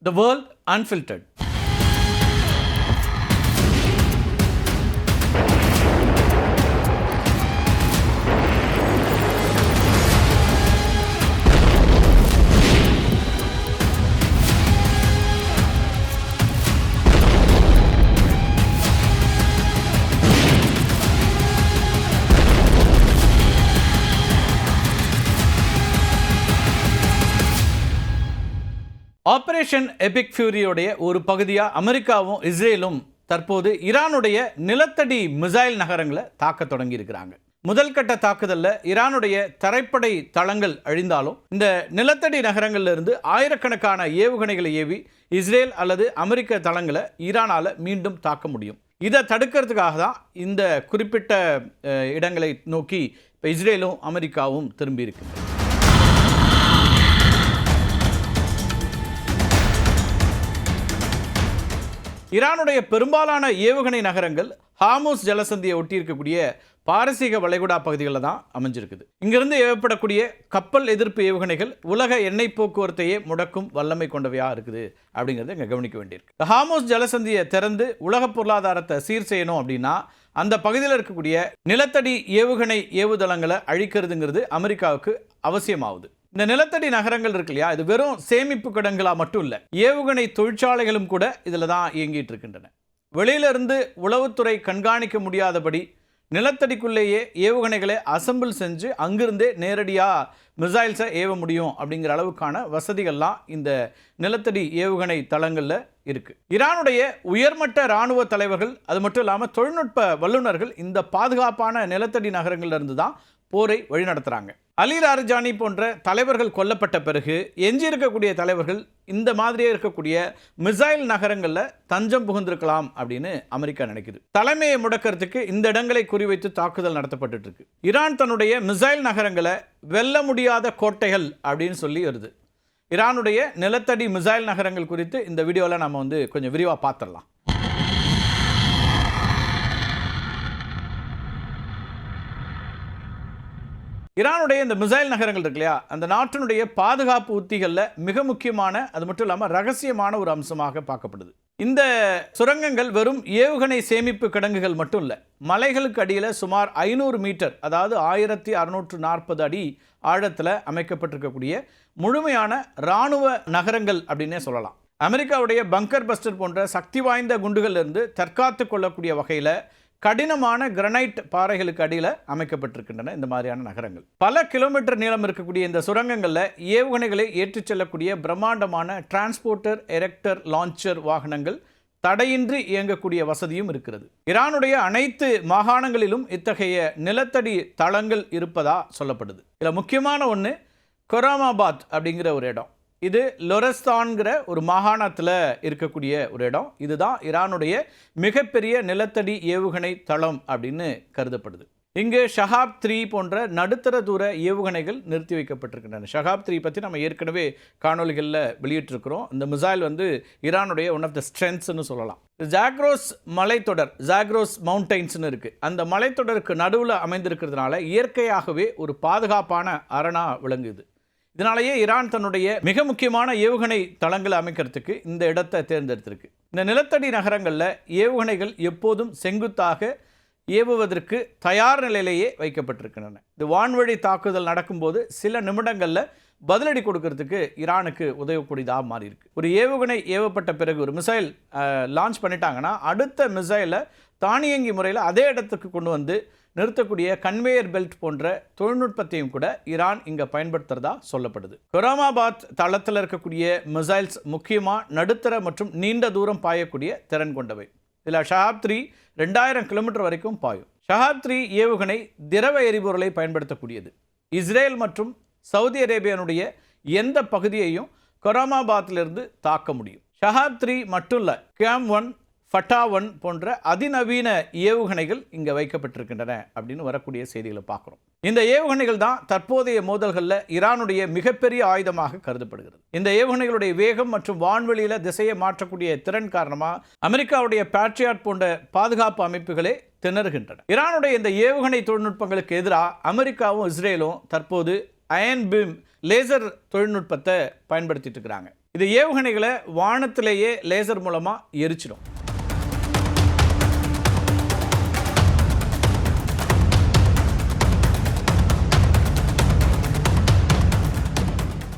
The World Unfiltered. Operation epic ஃபியூரியோடைய ஒரு பகுதியாக அமெரிக்காவும் இஸ்ரேலும் தற்போது ஈரானுடைய நிலத்தடி மிசைல் நகரங்களை தாக்க தொடங்கி இருக்கிறாங்க. முதல் கட்ட தாக்குதலில் ஈரானுடைய தரைப்படை தளங்கள் அழிந்தாலும் இந்த நிலத்தடி நகரங்கள்ல இருந்து ஆயிரக்கணக்கான ஏவுகணைகளை ஏவி இஸ்ரேல் அல்லது அமெரிக்க தளங்களை ஈரானால் மீண்டும் தாக்க முடியும். இதை தடுக்கிறதுக்காக தான் இந்த குறிப்பிட்ட இடங்களை நோக்கி இப்போ இஸ்ரேலும் அமெரிக்காவும் திரும்பி இருக்கு. ஈரானுடைய பெரும்பாலான ஏவுகணை நகரங்கள் ஹார்முஸ் ஜலசந்தியை ஒட்டி இருக்கக்கூடிய பாரசீக வளைகுடா பகுதிகளில் தான் அமைஞ்சிருக்குது. இங்கிருந்து ஏவப்படக்கூடிய கப்பல் எதிர்ப்பு ஏவுகணைகள் உலக எண்ணெய் போக்குவரத்தையே முடக்கும் வல்லமை கொண்டவையாக இருக்குது அப்படிங்கிறத இங்கே கவனிக்க வேண்டியிருக்கு. ஹார்முஸ் ஜலசந்தியை திறந்து உலக பொருளாதாரத்தை சீர் செய்யணும் அப்படின்னா அந்த பகுதியில் இருக்கக்கூடிய நிலத்தடி ஏவுகணை ஏவுதளங்களை அழிக்கிறதுங்கிறது அமெரிக்காவுக்கு அவசியமாகுது. இந்த நிலத்தடி நகரங்கள் இருக்கு இல்லையா, இது வெறும் சேமிப்பு கிடங்களா மட்டும் இல்லை, ஏவுகணை தொழிற்சாலைகளும் கூட இதில் தான் இயங்கிட்டு இருக்கின்றன. வெளியிலிருந்து உளவுத்துறை கண்காணிக்க முடியாதபடி நிலத்தடிக்குள்ளேயே ஏவுகணைகளை அசம்பிள் செஞ்சு அங்கிருந்தே நேரடியாக மிசைல்ஸை ஏவ முடியும் அப்படிங்கிற அளவுக்கான வசதிகள்லாம் இந்த நிலத்தடி ஏவுகணை தளங்களில் இருக்குது. ஈரானுடைய உயர்மட்ட இராணுவ தலைவர்கள் அது மட்டும் இல்லாமல் தொழில்நுட்ப வல்லுநர்கள் இந்த பாதுகாப்பான நிலத்தடி நகரங்கள்லேருந்து தான் போரை வழிநடத்துகிறாங்க. அலி லாரிஜானி போன்ற தலைவர்கள் கொல்லப்பட்ட பிறகு எஞ்சி இருக்கக்கூடிய தலைவர்கள் இந்த மாதிரியே இருக்கக்கூடிய மிசைல் நகரங்களில் தஞ்சம் புகுந்திருக்கலாம் அப்படின்னு அமெரிக்கா நினைக்குது. தலைமையை முடக்கிறதுக்கு இந்த இடங்களை குறிவைத்து தாக்குதல் நடத்தப்பட்டு இருக்கு. ஈரான் தன்னுடைய மிசைல் நகரங்களை வெல்ல முடியாத கோட்டைகள் அப்படின்னு சொல்லி வருது. ஈரானுடைய நிலத்தடி மிசைல் நகரங்கள் குறித்து இந்த வீடியோவில் நம்ம கொஞ்சம் விரிவாக பார்த்துடலாம். ஈரானுடைய இந்த மிசைல் நகரங்கள் இருக்கு இல்லையா, அந்த நாட்டினுடைய பாதுகாப்பு உத்திகளில் மிக முக்கியமான, அது மட்டும் இல்லாமல் ரகசியமான ஒரு அம்சமாக பார்க்கப்படுது. இந்த சுரங்கங்கள் வெறும் ஏவுகணை சேமிப்பு கிடங்குகள் மட்டும் இல்லை, மலைகளுக்கு அடியில் சுமார் 500 மீட்டர், அதாவது 1640 அடி ஆழத்தில் அமைக்கப்பட்டிருக்கக்கூடிய முழுமையான இராணுவ நகரங்கள் அப்படின்னே சொல்லலாம். அமெரிக்காவுடைய பங்கர் பஸ்டர் போன்ற சக்தி வாய்ந்த குண்டுகளிலிருந்து தற்காத்து கொள்ளக்கூடிய வகையில் கடினமான கிரனைட் பாறைகளுக்கு அடியில் அமைக்கப்பட்டிருக்கின்றன இந்த மாதிரியான நகரங்கள். பல கிலோமீட்டர் நீளம் இருக்கக்கூடிய இந்த சுரங்கங்களில் ஏவுகணைகளை ஏற்றிச் செல்லக்கூடிய பிரம்மாண்டமான டிரான்ஸ்போர்ட்டர் எரெக்டர் லான்ச்சர் வாகனங்கள் தடையின்றி இயங்கக்கூடிய வசதியும் இருக்கிறது. ஈரானுடைய அனைத்து மாகாணங்களிலும் இத்தகைய நிலத்தடி தளங்கள் இருப்பதா சொல்லப்படுது. இதில் முக்கியமான ஒன்று கொராமாபாத் அப்படிங்கிற ஒரு இடம். இது லொரஸ்தான்கிற ஒரு மாகாணத்தில் இருக்கக்கூடிய ஒரு இடம். இதுதான் ஈரானுடைய மிகப்பெரிய நிலத்தடி ஏவுகணை தளம் அப்படின்னு கருதப்படுது. இங்கு ஷஹாப் 3 போன்ற நடுத்தர தூர ஏவுகணைகள் நிறுத்தி வைக்கப்பட்டிருக்கின்றன. ஷஹாப் 3 பற்றி நம்ம ஏற்கனவே காணொலிகளில் வெளியிட்டிருக்கிறோம். இந்த மிசைல் ஈரானுடைய ஒன் ஆஃப் த ஸ்ட்ரென்த்ஸ்னு சொல்லலாம். ஜாக்ரோஸ் மலைத்தொடர், ஜாக்ரோஸ் மவுண்டைன்ஸ்னு இருக்குது. அந்த மலைத்தொடருக்கு நடுவில் அமைந்திருக்கிறதுனால இயற்கையாகவே ஒரு பாதுகாப்பான அரணா விளங்குது. இதனாலேயே ஈரான் தன்னுடைய மிக முக்கியமான ஏவுகணை தளங்களை அமைக்கிறதுக்கு இந்த இடத்தை தேர்ந்தெடுத்திருக்கு. இந்த நிலத்தடி நகரங்களில் ஏவுகணைகள் எப்போதும் செங்குத்தாக ஏவுவதற்கு தயார் நிலையிலேயே வைக்கப்பட்டிருக்கின்றன. இது வான்வழி தாக்குதல் நடக்கும்போது சில நிமிடங்களில் பதிலடி கொடுக்கறதுக்கு ஈரானுக்கு உதவக்கூடியதாக மாறி இருக்கு. ஒரு ஏவுகணை ஏவப்பட்ட பிறகு ஒரு மிசைல் லான்ச் பண்ணிட்டாங்கன்னா அடுத்த மிசைலை தானியங்கி முறையில் அதே இடத்துக்கு கொண்டு நிறுத்தக்கூடிய கன்வேயர் பெல்ட் போன்ற தொழில்நுட்பத்தையும் கூட ஈரான் இங்கே பயன்படுத்துறதா சொல்லப்படுது. கொராமாபாத் தளத்தில் இருக்கக்கூடிய மிசைல்ஸ் முக்கியமாக நடுத்தர மற்றும் நீண்ட தூரம் பாயக்கூடிய திறன் கொண்டவை. இதில் ஷஹாப் 3 2000 கிலோமீட்டர் வரைக்கும் பாயும். ஷஹாப் 3 ஏவுகணை திரவ எரிபொருளை பயன்படுத்தக்கூடியது. இஸ்ரேல் மற்றும் சவுதி அரேபியானுடைய எந்த பகுதியையும் கொராமாபாத்திலிருந்து தாக்க முடியும். ஷஹாப் 3 மட்டும் இல்லை, QAM-1 ஃபட்டா-1 போன்ற அதிநவீன ஏவுகணைகள் இங்கே வைக்கப்பட்டிருக்கின்றன அப்படின்னு வரக்கூடிய செய்திகளை பார்க்குறோம். இந்த ஏவுகணைகள் தான் தற்போதைய மோதல்களில் ஈரானுடைய மிகப்பெரிய ஆயுதமாக கருதப்படுகிறது. இந்த ஏவுகணைகளுடைய வேகம் மற்றும் வான்வெளியில் திசையை மாற்றக்கூடிய திறன் காரணமாக அமெரிக்காவுடைய பேட்ரியாட் போன்ற பாதுகாப்பு அமைப்புகளே திணறுகின்றன. ஈரானுடைய இந்த ஏவுகணை தொழில்நுட்பங்களுக்கு எதிராக அமெரிக்காவும் இஸ்ரேலும் தற்போது அயன் பீம் லேசர் தொழில்நுட்பத்தை பயன்படுத்திட்டு இருக்கிறாங்க. இது ஏவுகணைகளை வானத்திலேயே லேசர் மூலமாக எரிச்சிடும்.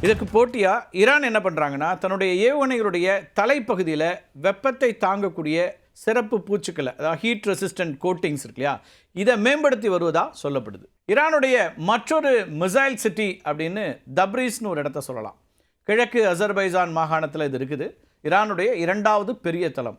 இதுக்கு போட்டியாக ஈரான் என்ன பண்ணுறாங்கன்னா, தன்னுடைய ஏவுகணைகளுடைய தலைப்பகுதியில் வெப்பத்தை தாங்கக்கூடிய சிறப்பு பூச்சுக்களை, அதாவது ஹீட் ரெசிஸ்டன்ட் கோட்டிங்ஸ் இருக்கு இல்லையா, இதை மேம்படுத்தி வருவதாக சொல்லப்படுது. ஈரானுடைய மற்றொரு மிசைல் சிட்டி அப்படின்னு தப்ரீஸ்னு ஒரு இடத்த சொல்லலாம். கிழக்கு அசர்பைஜான் மாகாணத்தில் இது இருக்குது. ஈரானுடைய 2வது பெரிய தளம்.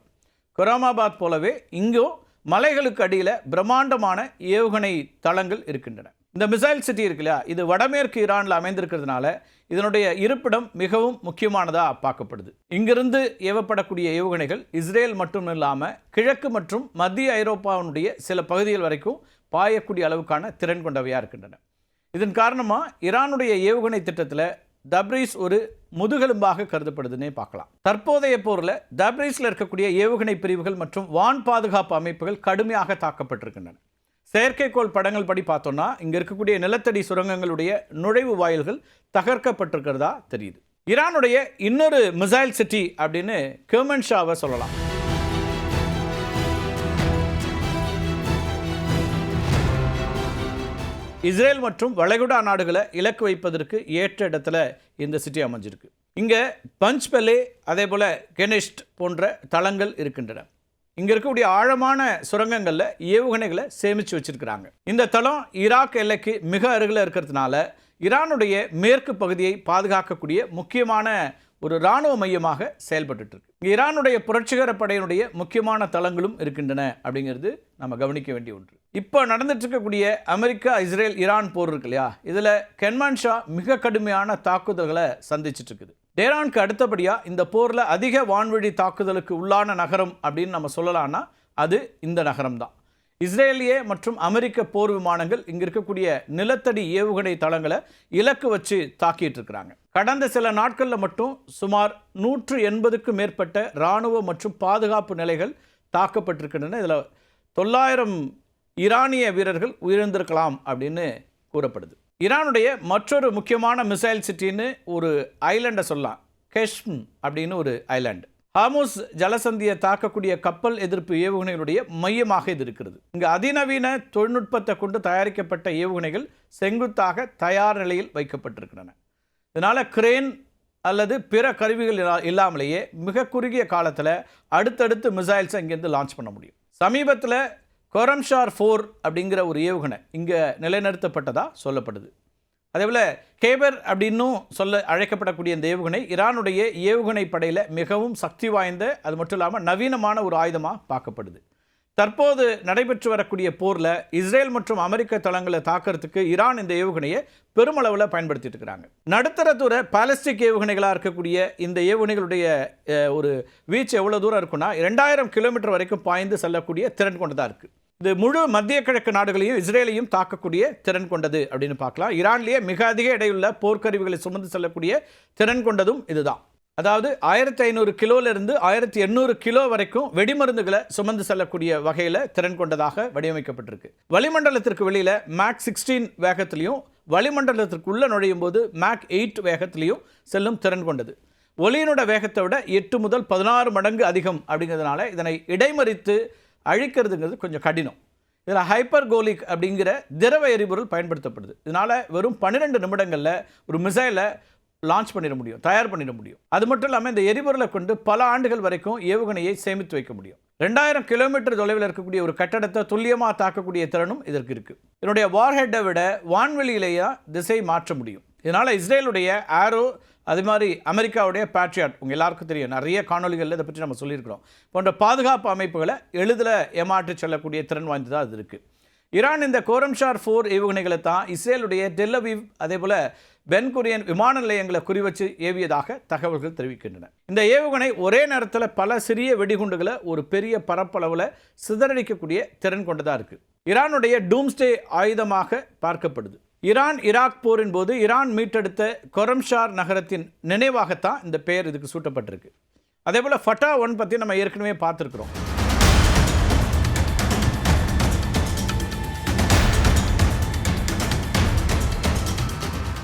கொராமாபாத் போலவே இங்கும் மலைகளுக்கு அடியில் பிரம்மாண்டமான ஏவுகணை தளங்கள் இருக்கின்றன. இந்த மிசைல் சிட்டி இருக்கு இல்லையா, இது வடமேற்கு ஈரானில் அமைந்திருக்கிறதுனால இதனுடைய இருப்பிடம் மிகவும் முக்கியமானதாக பார்க்கப்படுது. இங்கிருந்து ஏவப்படக்கூடிய ஏவுகணைகள் இஸ்ரேல் மட்டும் இல்லாமல் கிழக்கு மற்றும் மத்திய ஐரோப்பாவுடைய சில பகுதிகள் வரைக்கும் பாயக்கூடிய அளவுக்கான திறன் கொண்டவையாக இருக்கின்றன. இதன் காரணமாக ஈரானுடைய ஏவுகணை திட்டத்தில் தப்ரீஸ் ஒரு முதுகெலும்பாக கருதப்படுதுன்னே பார்க்கலாம். தற்போதைய போரில் தப்ரீஸில் இருக்கக்கூடிய ஏவுகணை பிரிவுகள் மற்றும் வான் பாதுகாப்பு அமைப்புகள் கடுமையாக தாக்கப்பட்டிருக்கின்றன. செயற்கைக்கோள் படங்கள் படி பார்த்தோம்னா இங்கே இருக்கக்கூடிய நிலத்தடி சுரங்கங்களுடைய நுழைவு வாயில்கள் தகர்க்கப்பட்டிருக்கிறதா தெரியுது. ஈரானுடைய இன்னொரு மிசைல் சிட்டி அப்படின்னு கெர்மன்ஷாவை சொல்லலாம். இஸ்ரேல் மற்றும் வளைகுடா நாடுகளை இலக்கு வைப்பதற்கு ஏற்ற இடத்துல இந்த சிட்டி அமைஞ்சிருக்கு. இங்கே பஞ்ச்பெலே அதே போல் கெனிஸ்ட் போன்ற தளங்கள் இருக்கின்றன. இங்கே இருக்கக்கூடிய ஆழமான சுரங்கங்களில் ஏவுகணைகளை சேமித்து வச்சிருக்கிறாங்க. இந்த தளம் ஈராக் எல்லைக்கு மிக அருகில் இருக்கிறதுனால ஈரானுடைய மேற்கு பகுதியை பாதுகாக்கக்கூடிய முக்கியமான ஒரு இராணுவ மையமாக செயல்பட்டு இருக்கு. ஈரானுடைய புரட்சிகர படையினுடைய முக்கியமான தளங்களும் இருக்கின்றன அப்படிங்கிறது நம்ம கவனிக்க வேண்டிய ஒன்று. இப்போ நடந்துட்டு இருக்கக்கூடிய அமெரிக்கா இஸ்ரேல் ஈரான் போர் இருக்கு இல்லையா, இதில் கெர்மன்ஷா மிக கடுமையான தாக்குதல்களை சந்திச்சுட்டு இருக்குது. டெஹ்ரானுக்கு அடுத்தபடியாக இந்த போரில் அதிக வான்வழி தாக்குதலுக்கு உள்ளான நகரம் அப்படின்னு நம்ம சொல்லலாம்னா அது இந்த நகரம் தான். இஸ்ரேலிய மற்றும் அமெரிக்க போர் விமானங்கள் இங்கே இருக்கக்கூடிய நிலத்தடி ஏவுகணை தளங்களை இலக்கு வச்சு தாக்கிட்டு இருக்கிறாங்க. கடந்த சில நாட்களில் மட்டும் சுமார் 180க்கும் மேற்பட்ட இராணுவ மற்றும் பாதுகாப்பு நிலைகள் தாக்கப்பட்டிருக்கின்றன. இதில் 900 ஈரானிய வீரர்கள் உயிரிழந்திருக்கலாம் அப்படின்னு கூறப்படுது. ஈரானுடைய மற்றொரு முக்கியமான மிசைல் சிட்டின்னு ஒரு ஐலாண்டை சொல்லலாம். கெஷ்ம் அப்படின்னு ஒரு ஐலாண்டு. ஹார்முஸ் ஜலசந்தியை தாக்கக்கூடிய கப்பல் எதிர்ப்பு ஏவுகணைகளுடைய மையமாக இது இருக்கிறது. இங்கு அதிநவீன தொழில்நுட்பத்தை கொண்டு தயாரிக்கப்பட்ட ஏவுகணைகள் செங்குத்தாக தயார் நிலையில் வைக்கப்பட்டிருக்கின்றன. இதனால் கிரேன் அல்லது பிற கருவிகள் இல்லாமலேயே மிக குறுகிய காலத்தில் அடுத்தடுத்து மிசைல்ஸை இங்கேருந்து லான்ச் பண்ண முடியும். சமீபத்தில் கொரம்ஷார் 4 அப்படிங்கிற ஒரு ஏவுகணை இங்கே நிலைநிறுத்தப்பட்டதாக சொல்லப்படுது. அதேபோல் கேபர் அப்படின்னும் அழைக்கப்படக்கூடிய இந்த ஏவுகணை ஈரானுடைய ஏவுகணை படையில் மிகவும் சக்தி வாய்ந்த, அது மட்டும் இல்லாமல் நவீனமான ஒரு ஆயுதமாக பார்க்கப்படுது. தற்போது நடைபெற்று வரக்கூடிய போரில் இஸ்ரேல் மற்றும் அமெரிக்க தளங்களை தாக்கிறதுக்கு ஈரான் இந்த ஏவுகணையை பெருமளவில் பயன்படுத்திட்டு இருக்கிறாங்க. நடுத்தர தூர பாலிஸ்டிக் ஏவுகணைகளாக இருக்கக்கூடிய இந்த ஏவுகணைகளுடைய ஒரு வீச்சு எவ்வளோ தூரம் இருக்குன்னா 2000 கிலோமீட்டர் வரைக்கும் பாய்ந்து செல்லக்கூடிய திறன் கொண்டதாக இருக்குது. இது முழு மத்திய கிழக்கு நாடுகளையும் இஸ்ரேலையும் தாக்கக்கூடிய திறன் கொண்டது அப்படின்னு பார்க்கலாம். ஈரான்லேயே மிக அதிக எடையுள்ள போர்க்கருவிகளை சுமந்து செல்லக்கூடிய திறன் கொண்டதும் இதுதான். அதாவது 1500 கிலோவிலிருந்து 1800 கிலோ வரைக்கும் வெடிமருந்துகளை சுமந்து செல்லக்கூடிய வகையில் திறன் கொண்டதாக வடிவமைக்கப்பட்டிருக்கு. வளிமண்டலத்திற்கு வெளியில் மேக் 16 வேகத்திலையும் வளிமண்டலத்திற்குள்ளே நுழையும் போது மேக் 8 வேகத்திலையும் செல்லும் திறன் கொண்டது. ஒலியினோட வேகத்தை விட 8 முதல் 16 மடங்கு அதிகம் அப்படிங்கிறதுனால இதனை இடைமறித்து அழிக்கிறதுங்கிறது கொஞ்சம் கடினம். இதில் ஹைப்பர்கோலிக் அப்படிங்கிற திரவ எரிபொருள் பயன்படுத்தப்படுது. இதனால் வெறும் 12 நிமிடங்களில் ஒரு மிசைலை லான்ச் பண்ணிட முடியும், தயார் பண்ணிட முடியும். அது மட்டும் இல்லாமல் இந்த எரிபொருளை கொண்டு பல ஆண்டுகள் வரைக்கும் ஏவுகணையை சேமித்து வைக்க முடியும். 2000 கிலோமீட்டர் தொலைவில் இருக்கக்கூடிய ஒரு கட்டடத்தை துல்லியமாக தாக்கக்கூடிய திறனும் இதற்கு இருக்குது. இதனுடைய வார்ஹெட்டை விட வான்வெளியிலேயே திசை மாற்ற முடியும். இதனால் இஸ்ரேலுடைய ஆரோ, அது மாதிரி அமெரிக்காவுடைய பேட்ரியாட், உங்கள் எல்லாருக்கும் தெரியும், நிறைய காணொலிகளில் இதை பற்றி நம்ம சொல்லியிருக்கிறோம், போன்ற பாதுகாப்பு அமைப்புகளை எளிதில் ஏமாற்றி செல்லக்கூடிய திறன் வாய்ந்ததாக அது இருக்குது. ஈரான் இந்த கோரம்ஷார் 4 ஏவுகணைகளை தான் இஸ்ரேலுடைய டெல் அவீவ் அதே போல் பென் குரியன் விமான நிலையங்களை குறிவச்சு ஏவியதாக தகவல்கள் தெரிவிக்கின்றன. இந்த ஏவுகணை ஒரே நேரத்தில் பல சிறிய வெடிகுண்டுகளை ஒரு பெரிய பரப்பளவில் சிதறடிக்கக்கூடிய திறன் கொண்டதாக இருக்குது. ஈரானுடைய டூம்ஸ்டே ஆயுதமாக பார்க்கப்படுது. ஈரான் ஈராக் போரின் போது ஈரான் மீட்டெடுத்த கொரம்ஷார் நகரத்தின் நினைவாகத்தான் இந்த பெயர் இதுக்கு சூட்டப்பட்டிருக்கு. அதே போல் ஃபட்டா 1 பற்றி நம்ம ஏற்கனவே பார்த்துருக்குறோம்.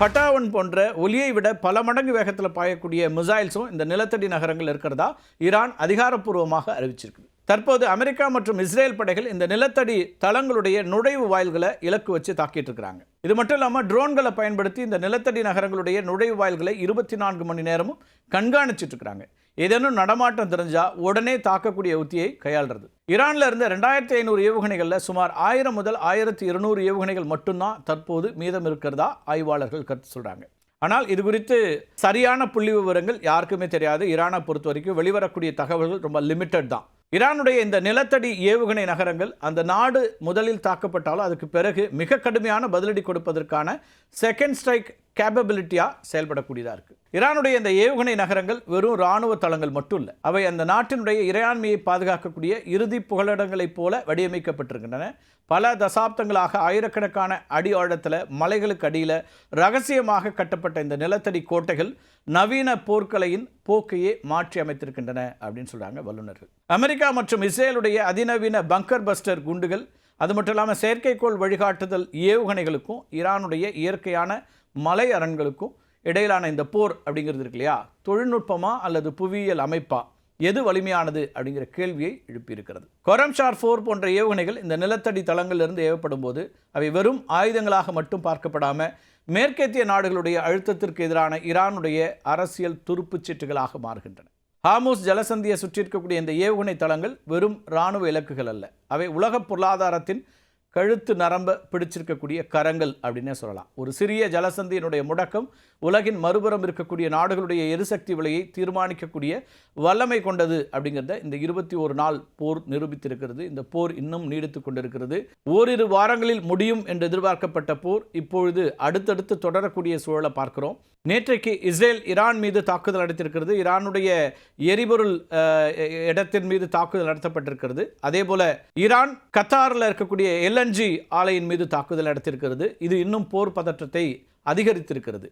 பட்டாவன் போன்ற ஒலியை விட பல மடங்கு வேகத்தில் பாயக்கூடிய மிசைல்ஸும் இந்த நிலத்தடி நகரங்கள் இருக்கிறதா ஈரான் அதிகாரப்பூர்வமாக அறிவிச்சிருக்கு. தற்போது அமெரிக்கா மற்றும் இஸ்ரேல் படைகள் இந்த நிலத்தடி தளங்களுடைய நுழைவு வாயில்களை இலக்கு வச்சு தாக்கிட்டு இருக்கிறாங்க. இது மட்டும் இல்லாமல் ட்ரோன்களை பயன்படுத்தி இந்த நிலத்தடி நகரங்களுடைய நுழைவு வாயில்களை 24 மணி நேரமும் கண்காணிச்சுட்டு இருக்கிறாங்க. ஏதேனும் நடமாட்டம் தெரிஞ்சா உடனே தாக்கக்கூடிய உத்தியை கையாளுறது. ஈரான்ல இருந்த 2500 ஏவுகணைகளில் சுமார் 1000 முதல் 1200 ஏவுகணைகள் மட்டும்தான் தற்போது மீதம் இருக்கிறதா ஆய்வாளர்கள் கருத்து சொல்றாங்க. ஆனால் இது குறித்து சரியான புள்ளி விவரங்கள் யாருக்குமே தெரியாது. ஈரானை பொறுத்த வரைக்கும் வெளிவரக்கூடிய தகவல்கள் ரொம்ப லிமிட்டட் தான். ஈரானுடைய இந்த நிலத்தடி ஏவுகணை நகரங்கள் அந்த நாடு முதலில் தாக்கப்பட்டாலும் அதுக்கு பிறகு மிக கடுமையான பதிலடி கொடுப்பதற்கான செகண்ட் ஸ்ட்ரைக் கேப்பபிலிட்டியாக செயல்படக்கூடியதாக இருக்குது. ஈரானுடைய இந்த ஏவுகணை நகரங்கள் வெறும் இராணுவ தளங்கள் மட்டும் இல்லை, அவை அந்த நாட்டினுடைய இறையாண்மையை பாதுகாக்கக்கூடிய இறுதி புகலிடங்களைப் போல வடிவமைக்கப்பட்டிருக்கின்றன. பல தசாப்தங்களாக ஆயிரக்கணக்கான அடி ஆழத்தில் மலைகளுக்கு அடியில் ரகசியமாக கட்டப்பட்ட இந்த நிலத்தடி கோட்டைகள் நவீன போர்க்கலையின் போக்கையே மாற்றி அமைத்திருக்கின்றன அப்படின்னு சொல்கிறாங்க வல்லுநர்கள். அமெரிக்கா மற்றும் இஸ்ரேலுடைய அதிநவீன பங்கர் பஸ்டர் குண்டுகள், அது மட்டும் இல்லாமல் செயற்கைக்கோள் வழிகாட்டுதல் ஏவுகணைகளுக்கும் ஈரானுடைய இயற்கையான மலை அரண்களுக்கும் இடையிலான இந்த போர் அப்படிங்கிறது இருக்கு இல்லையா, தொழில்நுட்பமா அல்லது புவியியல் அமைப்பா, எது வலிமையானது அப்படிங்கிற கேள்வியை எழுப்பியிருக்கிறது. கொரம்ஷார் 4 போன்ற ஏவுகணைகள் இந்த நிலத்தடி தளங்களிலிருந்து ஏவப்படும் போது அவை வெறும் ஆயுதங்களாக மட்டும் பார்க்கப்படாமல் மேற்கத்திய நாடுகளுடைய அழுத்தத்திற்கு எதிரான ஈரானுடைய அரசியல் துருப்புச்சீட்டுகளாக மாறுகின்றன. ஹார்முஸ் ஜலசந்தியை சுற்றி இருக்கக்கூடிய இந்த ஏவுகணை தளங்கள் வெறும் இராணுவ இலக்குகள் அல்ல, அவை உலக பொருளாதாரத்தின் கழுத்து நரம்ப பிடிச்சிருக்கக்கூடிய கரங்கள் அப்படின்னே சொல்லலாம். ஒரு சிறிய ஜலசந்தியினுடைய முடக்கம் உலகின் மறுபுறம் இருக்கக்கூடிய நாடுகளுடைய எரிசக்தி விலையை தீர்மானிக்கக்கூடிய வல்லமை கொண்டது அப்படிங்கிறத இந்த 21 நாள் போர் நிரூபித்திருக்கிறது. இந்த போர் இன்னும் நீடித்து கொண்டிருக்கிறது. ஓரிரு வாரங்களில் முடியும் என்று எதிர்பார்க்கப்பட்ட போர் இப்பொழுது அடுத்தடுத்து தொடரக்கூடிய சூழலை பார்க்கிறோம். நேற்றைக்கு இஸ்ரேல் ஈரான் மீது தாக்குதல் நடத்தியிருக்கிறது. ஈரானுடைய எரிபொருள் இடத்தின் மீது தாக்குதல் நடத்தப்பட்டிருக்கிறது. அதே போல ஈரான் கத்தாரில் இருக்கக்கூடிய LNG ஆலையின் மீது தாக்குதல் நடத்தியிருக்கிறது. இது இன்னும் போர் பதற்றத்தை அதிகரித்திருக்கிறது.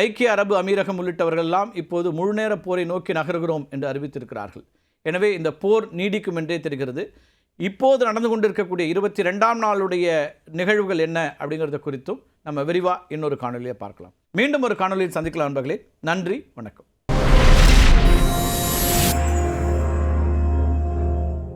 ஐக்கிய அரபு அமீரகம் உள்ளிட்டவர்கள் எல்லாம் இப்போது முழுநேர போரை நோக்கி நகர்கிறோம் என்று அறிவித்திருக்கிறார்கள். எனவே இந்த போர் நீடிக்கும் என்றே தெரிகிறது. இப்போது நடந்து கொண்டிருக்கக்கூடிய 22ஆம் நாளுடைய நிகழ்வுகள் என்ன அப்படிங்கிறத குறித்தும் நம்ம விரிவாக இன்னொரு காணொலியை பார்க்கலாம். மீண்டும் ஒரு காணொலியில் சந்திக்கலாம் நண்பர்களே. நன்றி, வணக்கம்.